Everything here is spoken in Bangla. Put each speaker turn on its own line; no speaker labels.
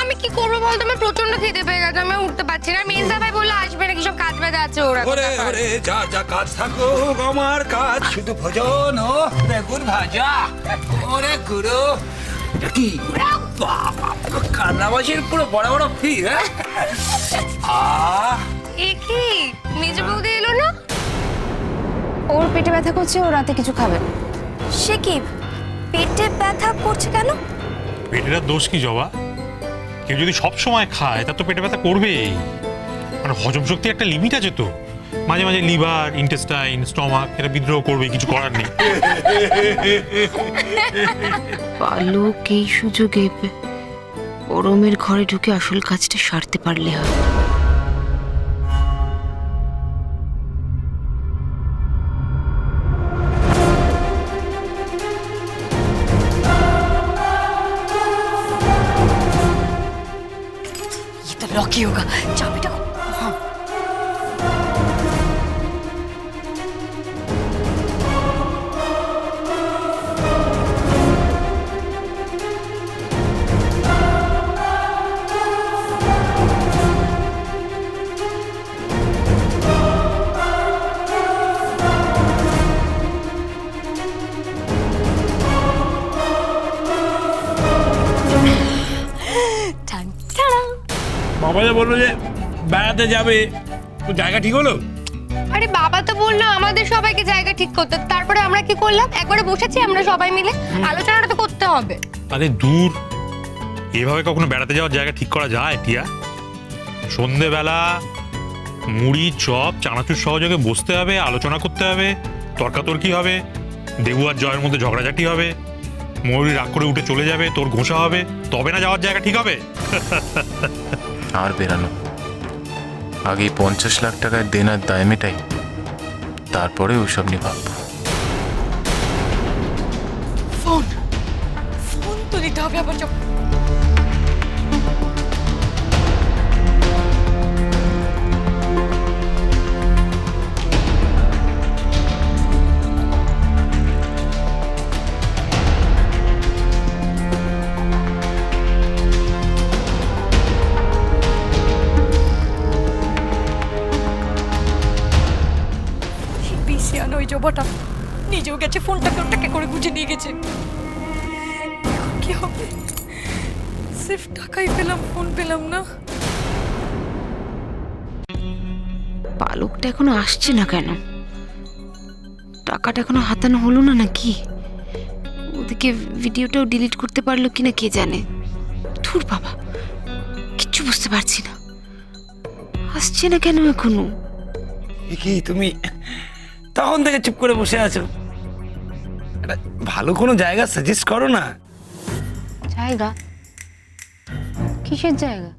আমি কি করবো বলতো, আমার প্রচন্ড খিদে পেয়ে গেছে, আমি উঠতে পারছি না। মেজদা ভাই বললো আসবে নাকি, সব কাজ বাজা আছে ওরা।
ওরে ওরে, যা যা কাজ থাকুক, আমার কাজ শুধু ভোজন ও বেগুন ভাজা। ওরে গুরু কি বাবা, কান্নাবাসীর পুরো বড় বড় ফি।
এ কি মেজ বৌদি এলো না?
ওর পেটে ব্যথা করছে, ও রাতে কিছু খাবে।
সে কি পেটে ব্যথা করছে কেন?
পেটের আর দোষ কি জবা? কেউ যদি সব সময় খায় তার তো পেটে ব্যথা করবেই। মানে হজম শক্তি একটা লিমিট আছে তো, মাঝে মাঝে লিভার, ইন্টেস্টাইন, স্টমাক এটা বিদ্রোহ করবে, কিছু করার নেই।
পালক এই সুযোগে গরমের ঘরে ঢুকে আসল কাজটা সারতে পারলে হয়।
ये तो लॉकी होगा। चाबीটা हाँ। টান টান।
বাবা যা বললো যে বেড়াতে যাবে, তো জায়গা ঠিক হলো?
আরে বাবা তো বললো আমাদের সবাইকে জায়গা ঠিক করতে, তারপরে আমরা কি করলাম, একবারে বসেছি আমরা সবাই মিলে, আলোচনাটা তো করতে হবে।
আরে দূর, এভাবে কখনো বেড়াতে যাওয়ার জায়গা ঠিক করা যায় টিয়া? সন্ধেবেলা মুড়ি চপ চানাচুর সহযোগে বসতে হবে, আলোচনা করতে হবে, তর্কাতর্কি হবে, দেবু আর জয়ের মধ্যে ঝগড়াঝাটি হবে, ময়ূরী রাগ করে উঠে চলে যাবে, তোর ঘোষা হবে, তবে না যাওয়ার জায়গা ঠিক হবে?
আর বেরানো আগে 50 লাখ টাকার দেনার দায় মেটাই, তারপরে ওইসব নিয়ে ভাববো।
ফোন ফোন তো দিতে হবে আবার। চপ ওই জবাটা নিজেও গেছে, ফোনটাকে ওটাকে করে গুজে নিয়ে গেছে। এখন কি হবে? সির্ফ টাকাই পেলাম, ফোন পেলাম না।
পালকটা এখনো আসছে না কেন? টাকাটা এখনো হাতানো হলো না নাকি? ওদিকে ভিডিওটাও ডিলিট করতে পারলো কিনা কে জানে। ধুর বাবা, কিচ্ছু বুঝতে পারছি না, আসছে না কেন এখনো?
কি তুমি তখন থেকে চুপ করে বসে আছো? ভালো কোনো জায়গা সাজেস্ট করো না।
জায়গা? কিসের জায়গা?